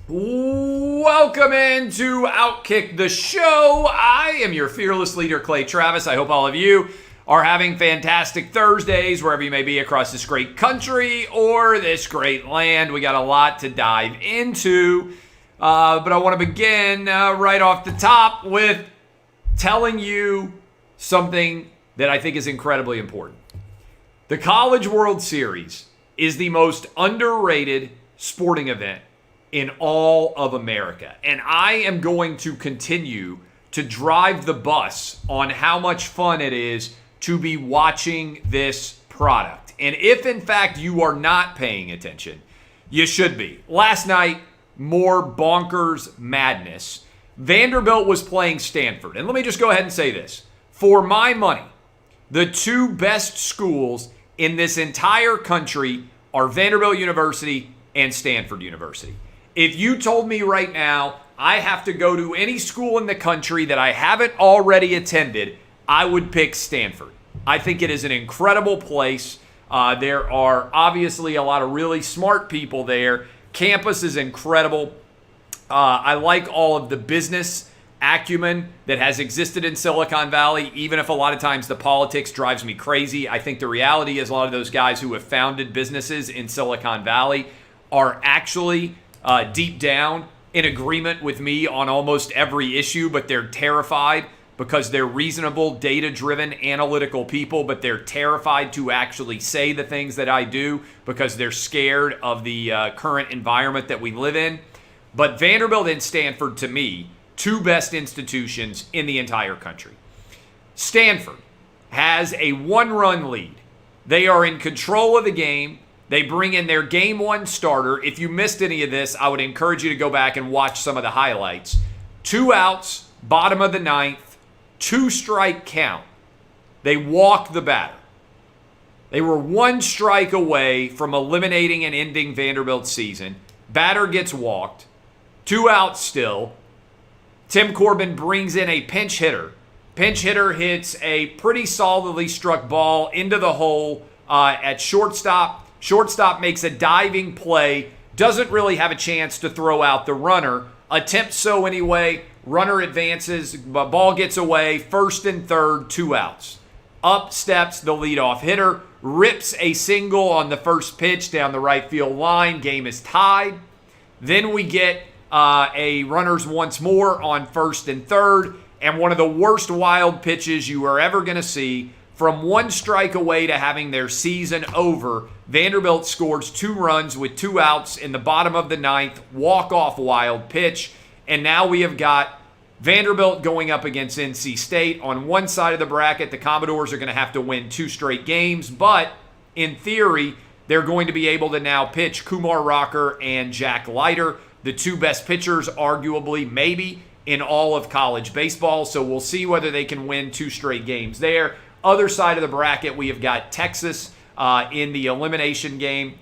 Welcome into OutKick the Show. I am your fearless leader, Clay Travis. I hope all of you are having fantastic Thursdays wherever you may be across this great country or this great land. We got a lot to dive into, but I want to begin right off the top with telling you something that I think is incredibly important. The College World Series is the most underrated sporting event in all of America. And I am going to continue to drive the bus on how much fun it is to be watching this product. And if in fact you are not paying attention, you should be. Last night, more bonkers madness. Vanderbilt was playing Stanford. And let me just go ahead and say this. For my money, the two best schools in this entire country are Vanderbilt University and Stanford University. If you told me right now I have to go to any school in the country that I haven't already attended, I would pick Stanford. I think it is an incredible place. There are obviously a lot of really smart people there. Campus is incredible. I like all of the business acumen that has existed in Silicon Valley, even if a lot of times the politics drives me crazy. I think the reality is a lot of those guys who have founded businesses in Silicon Valley are actually deep down in agreement with me on almost every issue, but they're terrified because they're reasonable, data-driven, analytical people, but they're terrified to actually say the things that I do because they're scared of the current environment that we live in. But Vanderbilt and Stanford, to me, two best institutions in the entire country. Stanford has a one-run lead. They are in control of the game. They bring in their game one starter. If you missed any of this, I would encourage you to go back and watch some of the highlights. 2 outs, bottom of the ninth, 2-strike count. They walk the batter. They were 1 strike away from eliminating and ending Vanderbilt's season. Batter gets walked. 2 outs still. Tim Corbin brings in a pinch hitter. Pinch hitter hits a pretty solidly struck ball into the hole at shortstop. Shortstop makes a diving play, doesn't really have a chance to throw out the runner. Attempts so anyway, runner advances, ball gets away, first and third, 2 outs. Up steps the leadoff hitter, rips a single on the first pitch down the right field line, game is tied. Then we get a runners once more on first and third, and one of the worst wild pitches you are ever going to see. From 1 strike away to having their season over, Vanderbilt scores 2 runs with 2 outs in the bottom of the ninth, walk-off wild pitch, and now we have got Vanderbilt going up against NC State. On one side of the bracket, the Commodores are going to have to win 2 straight games, but in theory, they're going to be able to now pitch Kumar Rocker and Jack Leiter, the 2 best pitchers, arguably, maybe, in all of college baseball, so we'll see whether they can win 2 straight games there. Other side of the bracket, we have got Texas in the elimination game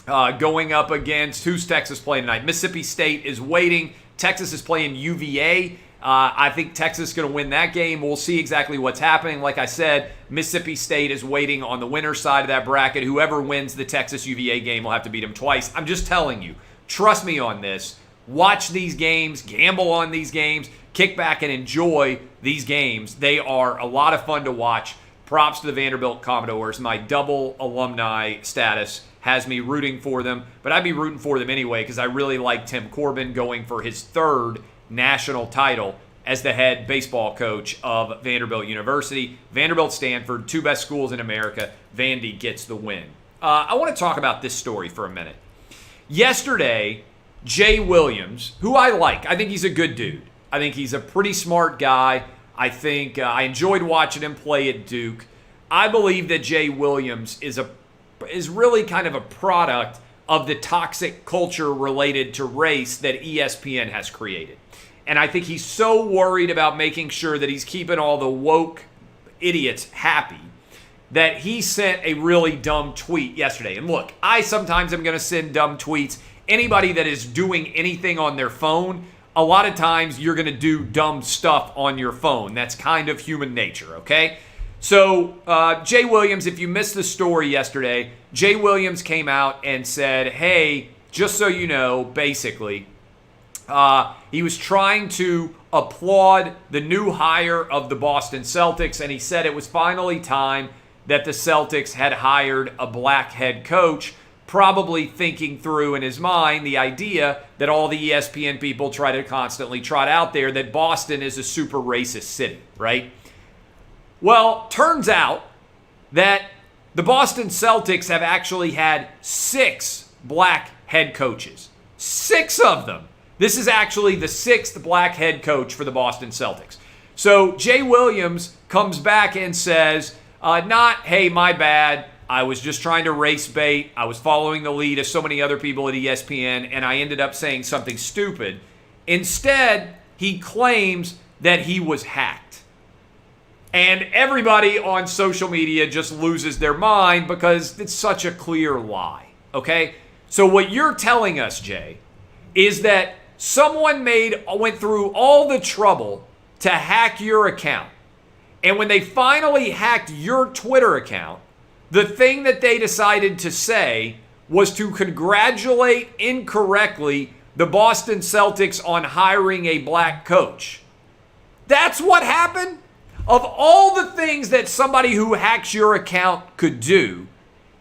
going up against, who's Texas playing tonight? Mississippi State is waiting. Texas is playing UVA. I think Texas is going to win that game. We'll see exactly what's happening. Like I said, Mississippi State is waiting on the winner's side of that bracket. Whoever wins the Texas UVA game will have to beat them twice. I'm just telling you. Trust me on this. Watch these games. Gamble on these games. Kick back and enjoy these games. They are a lot of fun to watch. Props to the Vanderbilt Commodores. My double alumni status has me rooting for them, but I'd be rooting for them anyway because I really like Tim Corbin going for his 3rd national title as the head baseball coach of Vanderbilt University. Vanderbilt, Stanford, 2 best schools in America. Vandy gets the win. I want to talk about this story for a minute. Yesterday, Jay Williams, who I like, I think he's a good dude. I think he's a pretty smart guy. I think I enjoyed watching him play at Duke. I believe that Jay Williams is really kind of a product of the toxic culture related to race that ESPN has created. And I think he's so worried about making sure that he's keeping all the woke idiots happy that he sent a really dumb tweet yesterday. And look, I sometimes am going to send dumb tweets. Anybody that is doing anything on their phone, a lot of times you're going to do dumb stuff on your phone. That's kind of human nature, okay? So Jay Williams, if you missed the story yesterday, Jay Williams came out and said, hey, just so you know, basically, He was trying to applaud the new hire of the Boston Celtics, and he said it was finally time that the Celtics had hired a black head coach, probably thinking through in his mind the idea that all the ESPN people try to constantly trot out there that Boston is a super racist city, right? Well, turns out that the Boston Celtics have actually had 6 black head coaches. 6 of them. This is actually the 6th black head coach for the Boston Celtics. So Jay Williams comes back and says, hey, my bad. I was just trying to race bait. I was following the lead of so many other people at ESPN, and I ended up saying something stupid. Instead, he claims that he was hacked. And everybody on social media just loses their mind because it's such a clear lie, okay? So what you're telling us, Jay, is that someone went through all the trouble to hack your account. And when they finally hacked your Twitter account, the thing that they decided to say was to congratulate incorrectly the Boston Celtics on hiring a black coach. That's what happened? Of all the things that somebody who hacks your account could do,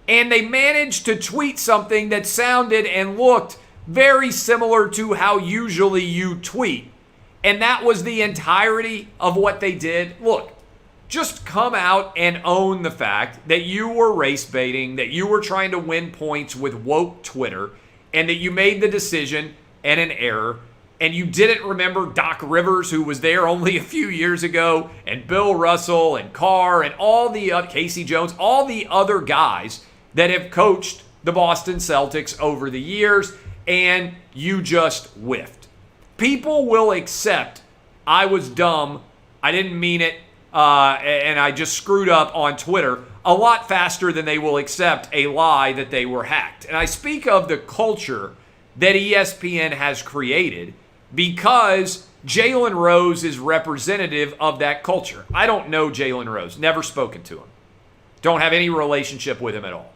and they managed to tweet something that sounded and looked very similar to how usually you tweet. And that was the entirety of what they did. Look, just come out and own the fact that you were race baiting, that you were trying to win points with woke Twitter, and that you made the decision and an error, and you didn't remember Doc Rivers, who was there only a few years ago, and Bill Russell and Carr and all the Casey Jones, all the other guys that have coached the Boston Celtics over the years, and you just whiffed. People will accept I was dumb, I didn't mean it, and I just screwed up on Twitter a lot faster than they will accept a lie that they were hacked. And I speak of the culture that ESPN has created because Jalen Rose is representative of that culture. I don't know Jalen Rose, never spoken to him. Don't have any relationship with him at all.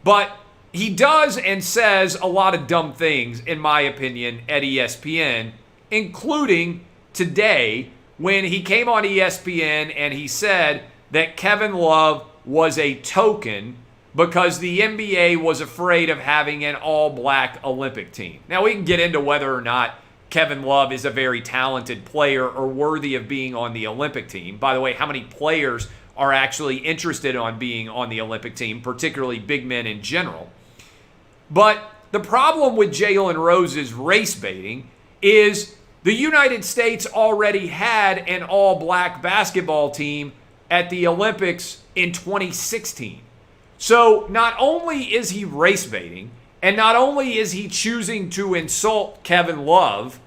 But he does and says a lot of dumb things, in my opinion, at ESPN, including today when he came on ESPN and he said that Kevin Love was a token because the NBA was afraid of having an all-black Olympic team. Now, we can get into whether or not Kevin Love is a very talented player or worthy of being on the Olympic team. By the way, how many players are actually interested on being on the Olympic team, particularly big men in general? But the problem with Jalen Rose's race baiting is the United States already had an all-black basketball team at the Olympics in 2016. So not only is he race baiting, and not only is he choosing to insult Kevin Love,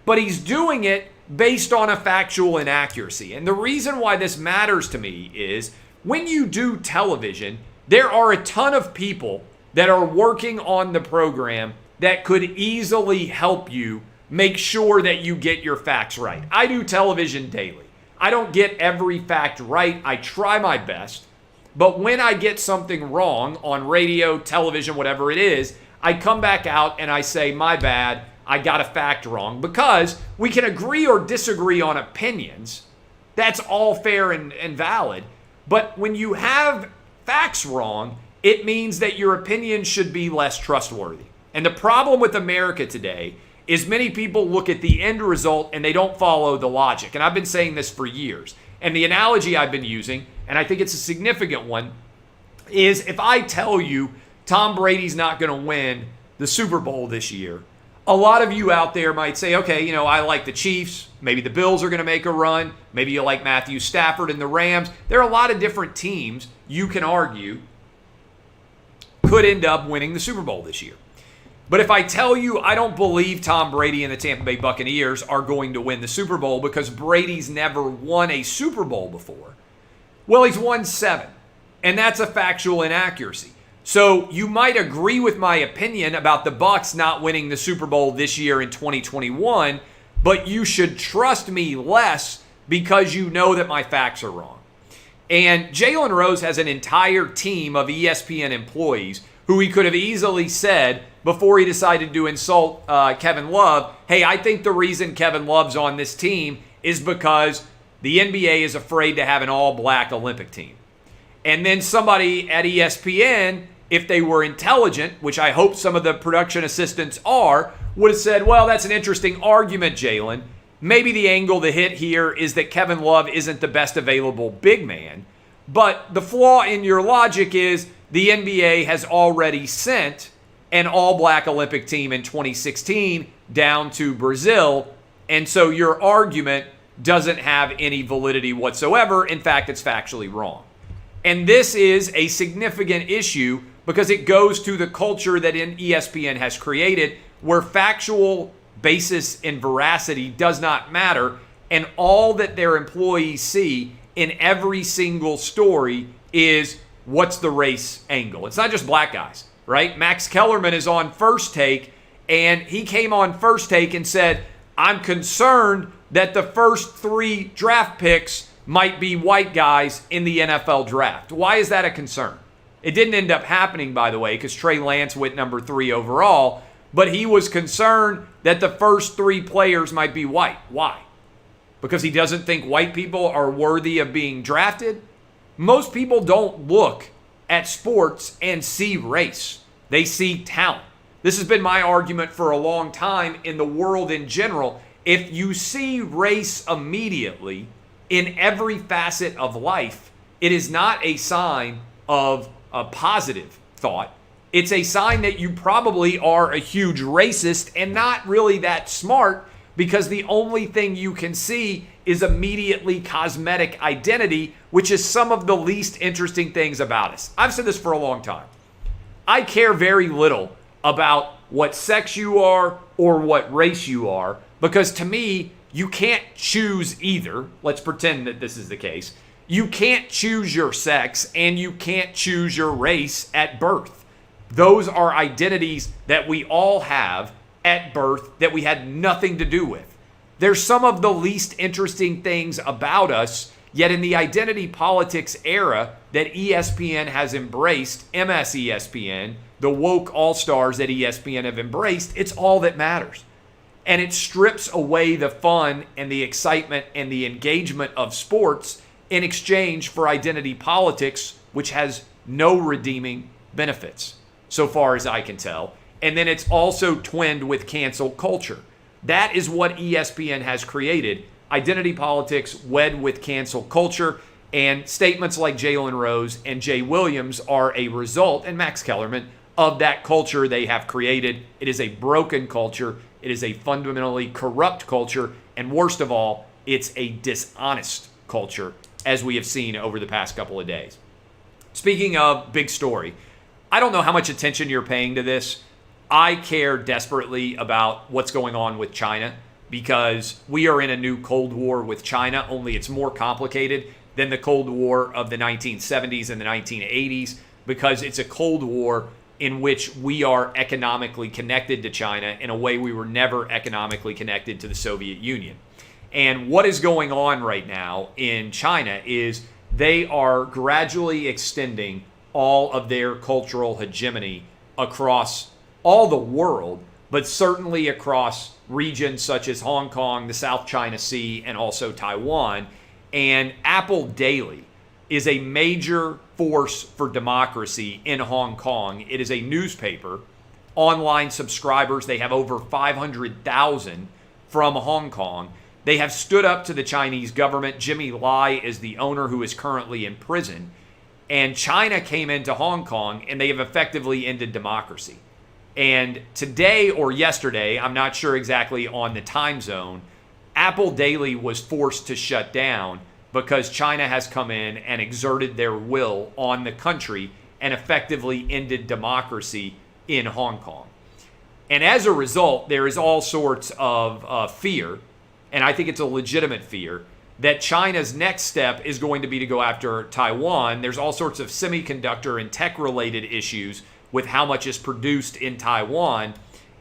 but he's doing it based on a factual inaccuracy. And the reason why this matters to me is when you do television, there are a ton of people that are working on the program that could easily help you make sure that you get your facts right. I do television daily. I don't get every fact right. I try my best. But when I get something wrong on radio, television, whatever it is, I come back out and I say, my bad, I got a fact wrong. Because we can agree or disagree on opinions. That's all fair and valid. But when you have facts wrong, it means that your opinion should be less trustworthy. And the problem with America today is many people look at the end result and they don't follow the logic. And I've been saying this for years. And the analogy I've been using, and I think it's a significant one, is if I tell you Tom Brady's not going to win the Super Bowl this year, a lot of you out there might say, okay, I like the Chiefs. Maybe the Bills are going to make a run. Maybe you like Matthew Stafford and the Rams. There are a lot of different teams you can argue could end up winning the Super Bowl this year. But if I tell you I don't believe Tom Brady and the Tampa Bay Buccaneers are going to win the Super Bowl because Brady's never won a Super Bowl before, well, he's won 7. And that's a factual inaccuracy. So you might agree with my opinion about the Bucs not winning the Super Bowl this year in 2021, but you should trust me less because you know that my facts are wrong. And Jalen Rose has an entire team of ESPN employees who he could have easily said before he decided to insult Kevin Love, hey, I think the reason Kevin Love's on this team is because the NBA is afraid to have an all-black Olympic team. And then somebody at ESPN, if they were intelligent, which I hope some of the production assistants are, would have said, well, that's an interesting argument, Jalen. Maybe the angle to hit here is that Kevin Love isn't the best available big man. But the flaw in your logic is the NBA has already sent an all-black Olympic team in 2016 down to Brazil. And so your argument doesn't have any validity whatsoever. In fact, it's factually wrong. And this is a significant issue because it goes to the culture that ESPN has created where factual basis and veracity does not matter, and all that their employees see in every single story is what's the race angle. It's not just black guys, right? Max Kellerman is on First Take, and he came on First Take and said, I'm concerned that the first 3 draft picks might be white guys in the NFL draft. Why is that a concern? It didn't end up happening, by the way, because Trey Lance went number 3 overall, but he was concerned that the first 3 players might be white. Why? Because he doesn't think white people are worthy of being drafted? Most people don't look at sports and see race. They see talent. This has been my argument for a long time in the world in general. If you see race immediately in every facet of life, it is not a sign of a positive thought. It's a sign that you probably are a huge racist and not really that smart, because the only thing you can see is immediately cosmetic identity, which is some of the least interesting things about us. I've said this for a long time. I care very little about what sex you are or what race you are, because to me, you can't choose either. Let's pretend that this is the case. You can't choose your sex and you can't choose your race at birth. Those are identities that we all have at birth that we had nothing to do with. They're some of the least interesting things about us, yet in the identity politics era that ESPN has embraced, MSESPN, the woke all-stars that ESPN have embraced, it's all that matters. And it strips away the fun and the excitement and the engagement of sports in exchange for identity politics, which has no redeeming benefits, so far as I can tell. And then it's also twinned with cancel culture. That is what ESPN has created. Identity politics wed with cancel culture, and statements like Jalen Rose and Jay Williams are a result, and Max Kellerman, of that culture they have created. It is a broken culture. It is a fundamentally corrupt culture. And worst of all, it's a dishonest culture, as we have seen over the past couple of days. Speaking of big story, I don't know how much attention you're paying to this. I care desperately about what's going on with China because we are in a new Cold War with China, only it's more complicated than the Cold War of the 1970s and the 1980s because it's a Cold War in which we are economically connected to China in a way we were never economically connected to the Soviet Union. And what is going on right now in China is they are gradually extending all of their cultural hegemony across all the world, but certainly across regions such as Hong Kong, the South China Sea, and also Taiwan. And Apple Daily is a major force for democracy in Hong Kong. It is a newspaper. Online subscribers, they have over 500,000 from Hong Kong. They have stood up to the Chinese government. Jimmy Lai is the owner, who is currently in prison. And China came into Hong Kong and they have effectively ended democracy. And today or yesterday, I'm not sure exactly on the time zone, Apple Daily was forced to shut down because China has come in and exerted their will on the country and effectively ended democracy in Hong Kong. And as a result, there is all sorts of fear, and I think it's a legitimate fear, that China's next step is going to be to go after Taiwan. There's all sorts of semiconductor and tech-related issues with how much is produced in Taiwan,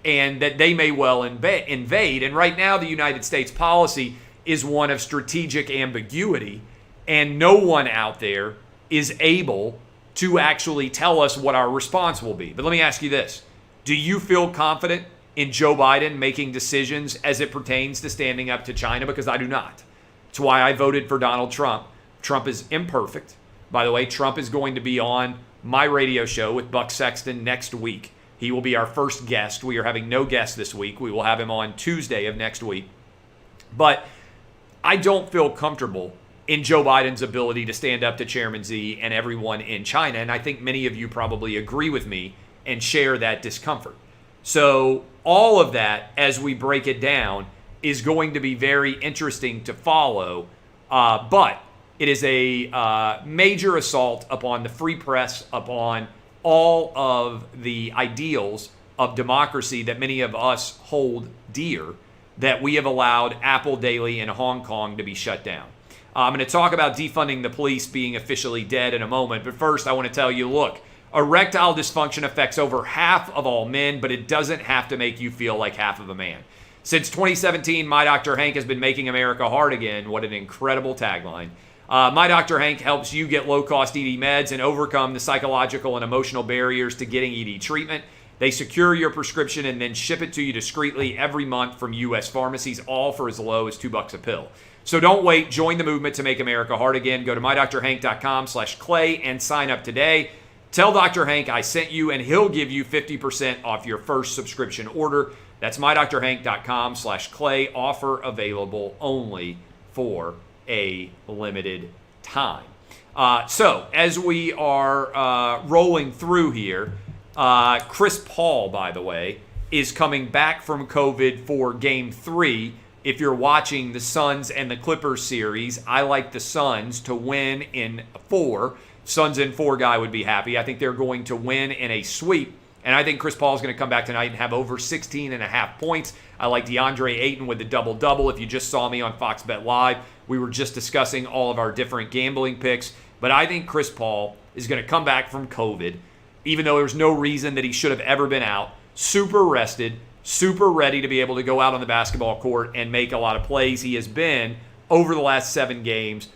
and that they may well invade. And right now, the United States policy is one of strategic ambiguity, and no one out there is able to actually tell us what our response will be. But let me ask you this. Do you feel confident in Joe Biden making decisions as it pertains to standing up to China? Because I do not. It's why I voted for Donald Trump. Trump is imperfect. By the way, Trump is going to be on my radio show with Buck Sexton next week. He will be our first guest. We are having no guests this week. We will have him on Tuesday of next week. But I don't feel comfortable in Joe Biden's ability to stand up to Chairman Xi and everyone in China. And I think many of you probably agree with me and share that discomfort. So all of that, as we break it down, is going to be very interesting to follow. But it is a major assault upon the free press, upon all of the ideals of democracy that many of us hold dear, that we have allowed Apple Daily in Hong Kong to be shut down. I'm going to talk about defunding the police being officially dead in a moment, but first I want to tell you, look, erectile dysfunction affects over half of all men, but it doesn't have to make you feel like half of a man. Since 2017, My Dr. Hank has been making America hard again. What an incredible tagline. My Dr. Hank helps you get low-cost ED meds and overcome the psychological and emotional barriers to getting ED treatment. They secure your prescription and then ship it to you discreetly every month from U.S. pharmacies, all for as low as $2 a pill. So don't wait. Join the movement to make America hard again. Go to mydrhank.com/clay and sign up today. Tell Dr. Hank I sent you, and he'll give you 50% off your first subscription order. That's mydrhank.com/clay. Offer available only for a limited time. So as we are rolling through here, Chris Paul, by the way, is coming back from COVID for Game 3. If you're watching the Suns and the Clippers series, I like the Suns to win in 4. Suns in 4 guy would be happy. I think they're going to win in a sweep. And I think Chris Paul is going to come back tonight and have over 16.5 points. I like DeAndre Ayton with the double-double. If you just saw me on Fox Bet Live, we were just discussing all of our different gambling picks. But I think Chris Paul is going to come back from COVID, even though there's no reason that he should have ever been out, super rested, super ready to be able to go out on the basketball court and make a lot of plays. He has been, over the last 7 games,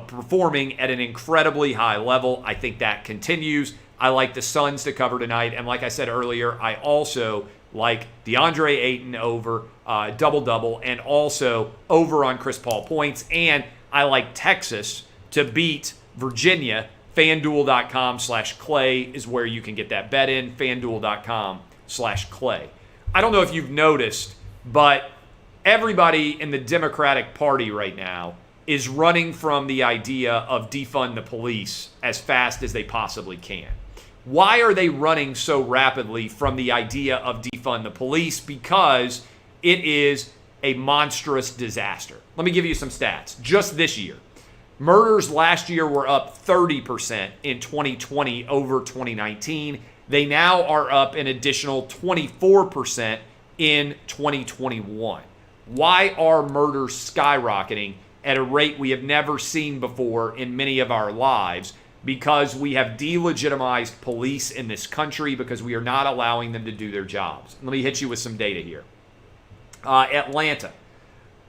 performing at an incredibly high level. I think that continues. I like the Suns to cover tonight. And like I said earlier, I also like DeAndre Ayton over double-double and also over on Chris Paul points. And I like Texas to beat Virginia. FanDuel.com/clay is where you can get that bet in. FanDuel.com/clay. I don't know if you've noticed, but everybody in the Democratic Party right now is running from the idea of defund the police as fast as they possibly can. Why are they running so rapidly from the idea of defund the police? Because it is a monstrous disaster. Let me give you some stats. Just this year, murders last year were up 30% in 2020 over 2019. They now are up an additional 24% in 2021. Why are murders skyrocketing at a rate we have never seen before in many of our lives? Because we have delegitimized police in this country, because we are not allowing them to do their jobs. Let me hit you with some data here. Atlanta,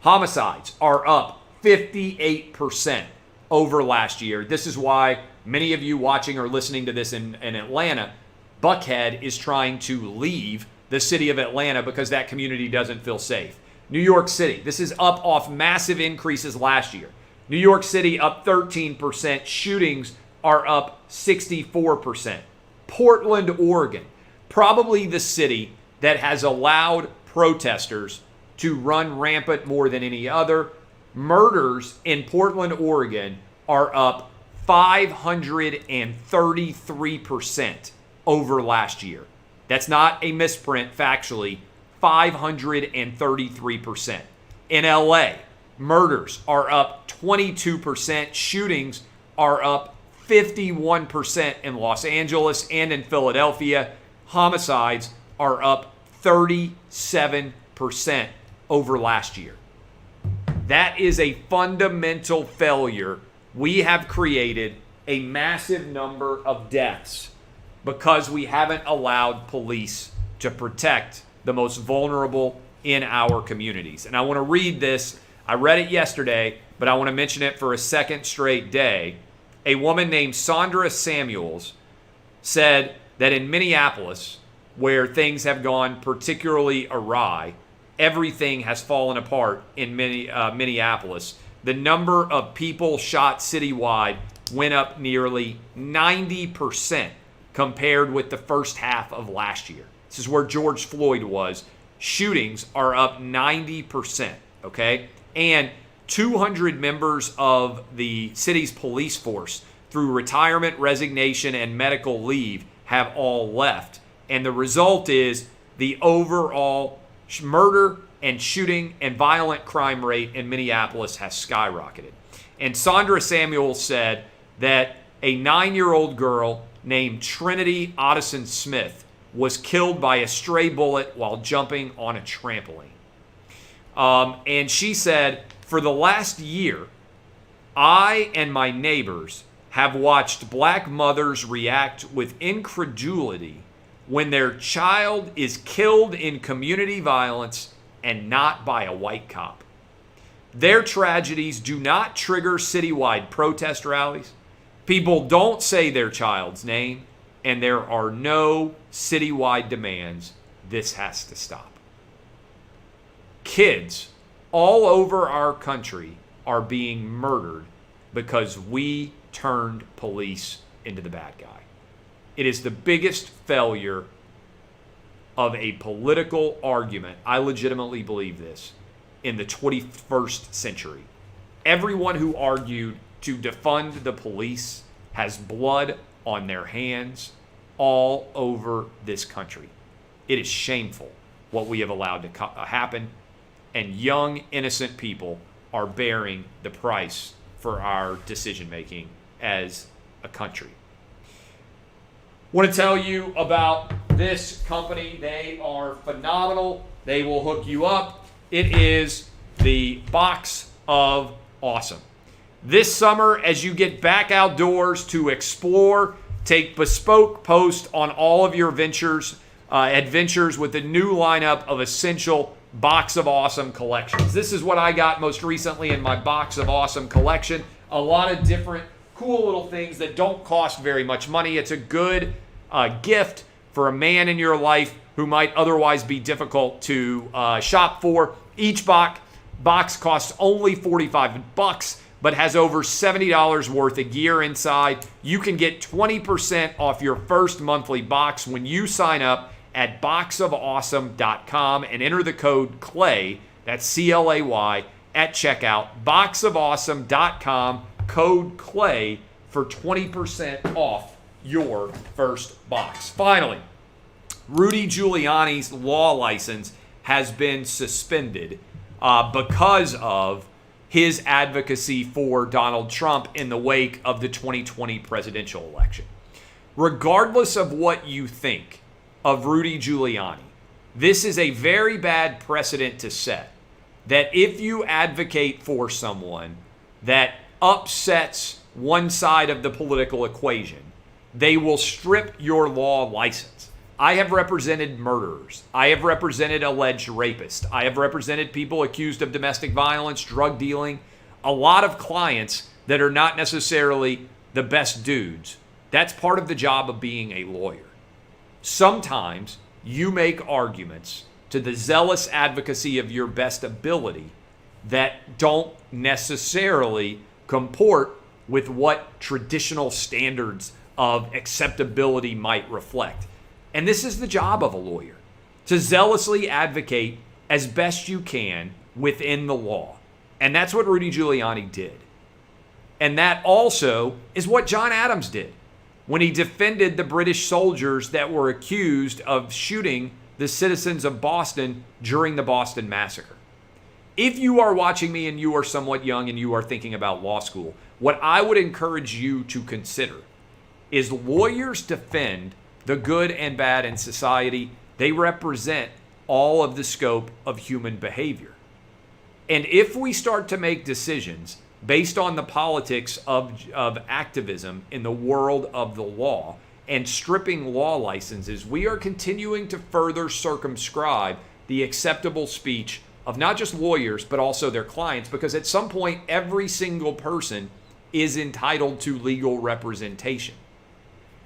homicides are up 58% over last year. This is why many of you watching or listening to this in Atlanta, Buckhead is trying to leave the city of Atlanta because that community doesn't feel safe. New York City, this is up off massive increases last year. New York City up 13%. Shootings are up 64%. Portland, Oregon, probably the city that has allowed protesters to run rampant more than any other. Murders in Portland, Oregon are up 533% over last year. That's not a misprint factually. 533%. In LA, murders are up 22%. Shootings are up 51% in Los Angeles, and in Philadelphia, homicides are up 37% over last year. That is a fundamental failure. We have created a massive number of deaths because we haven't allowed police to protect the most vulnerable in our communities. And I want to read this. I read it yesterday, but I want to mention it for a second straight day. a woman named Sandra Samuels said that in Minneapolis, where things have gone particularly awry, everything has fallen apart in Minneapolis. The number of people shot citywide went up nearly 90% compared with the first half of last year. This is where George Floyd was. Shootings are up 90%, okay? And 200 members of the city's police force, through retirement, resignation, and medical leave, have all left. And the result is the overall murder and shooting and violent crime rate in Minneapolis has skyrocketed. And Sandra Samuels said that a 9-year-old girl named Trinity Otteson Smith was killed by a stray bullet while jumping on a trampoline. And she said, for the last year, I and my neighbors have watched black mothers react with incredulity when their child is killed in community violence and not by a white cop. Their tragedies do not trigger citywide protest rallies. People don't say their child's name, and there are no citywide demands. This has to stop. Kids all over our country are being murdered because we turned police into the bad guy. It is the biggest failure of a political argument, I legitimately believe this, in the 21st century. Everyone who argued to defund the police has blood on their hands all over this country. It is shameful what we have allowed to happen, and young, innocent people are bearing the price for our decision-making as a country. Want to tell you about this company. They are phenomenal. They will hook you up. It is the Box of Awesome. This summer, as you get back outdoors to explore, take bespoke posts on all of your adventures with the new lineup of essential Box of Awesome collections. This is what I got most recently in my Box of Awesome collection. A lot of different cool little things that don't cost very much money. It's a good gift for a man in your life who might otherwise be difficult to shop for. Each box costs only $45, but has over $70 worth of gear inside. You can get 20% off your first monthly box when you sign up at boxofawesome.com and enter the code CLAY, that's C-L-A-Y, at checkout. Boxofawesome.com, code CLAY for 20% off your first box. Finally, Rudy Giuliani's law license has been suspended because of his advocacy for Donald Trump in the wake of the 2020 presidential election. Regardless of what you think of Rudy Giuliani, this is a very bad precedent to set, that if you advocate for someone that upsets one side of the political equation, they will strip your law license. I have represented murderers. I have represented alleged rapists. I have represented people accused of domestic violence, drug dealing, a lot of clients that are not necessarily the best dudes. That's part of the job of being a lawyer. Sometimes you make arguments to the zealous advocacy of your best ability that don't necessarily comport with what traditional standards of acceptability might reflect. And this is the job of a lawyer, to zealously advocate as best you can within the law. And that's what Rudy Giuliani did. And that also is what John Adams did when he defended the British soldiers that were accused of shooting the citizens of Boston during the Boston Massacre. If you are watching me and you are somewhat young and you are thinking about law school, what I would encourage you to consider is lawyers defend the good and bad in society. They represent all of the scope of human behavior. And if we start to make decisions based on the politics of activism in the world of the law and stripping law licenses, we are continuing to further circumscribe the acceptable speech of not just lawyers, but also their clients, because at some point, every single person is entitled to legal representation.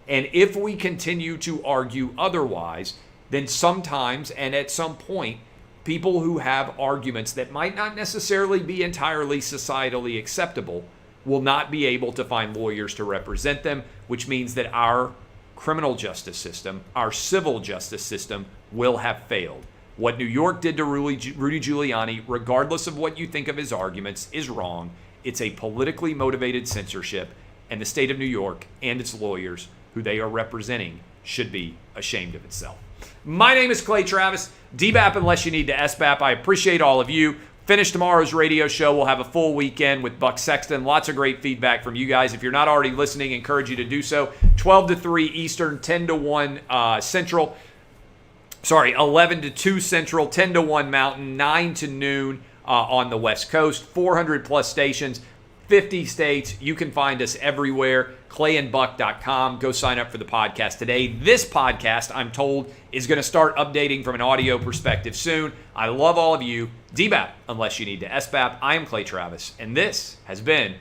And if we continue to argue otherwise, then sometimes and at some point, people who have arguments that might not necessarily be entirely societally acceptable will not be able to find lawyers to represent them, which means that our criminal justice system, our civil justice system, will have failed. What New York did to Rudy Giuliani, regardless of what you think of his arguments, is wrong. It's a politically motivated censorship, and the state of New York and its lawyers, who they are representing, should be ashamed of itself. My name is Clay Travis. DBAP unless you need to SBAP. I appreciate all of you. Finish tomorrow's radio show. We'll have a full weekend with Buck Sexton. Lots of great feedback from you guys. If you're not already listening, I encourage you to do so. 12 to 3 Eastern, 10 to 1 Central. 11 to 2 Central, 10 to 1 Mountain, 9 to noon on the West Coast. 400 plus stations, 50 states. You can find us everywhere. ClayandBuck.com. Go sign up for the podcast today. This podcast, I'm told, is going to start updating from an audio perspective soon. I love all of you. DBAP, unless you need to SBAP. I am Clay Travis, and this has been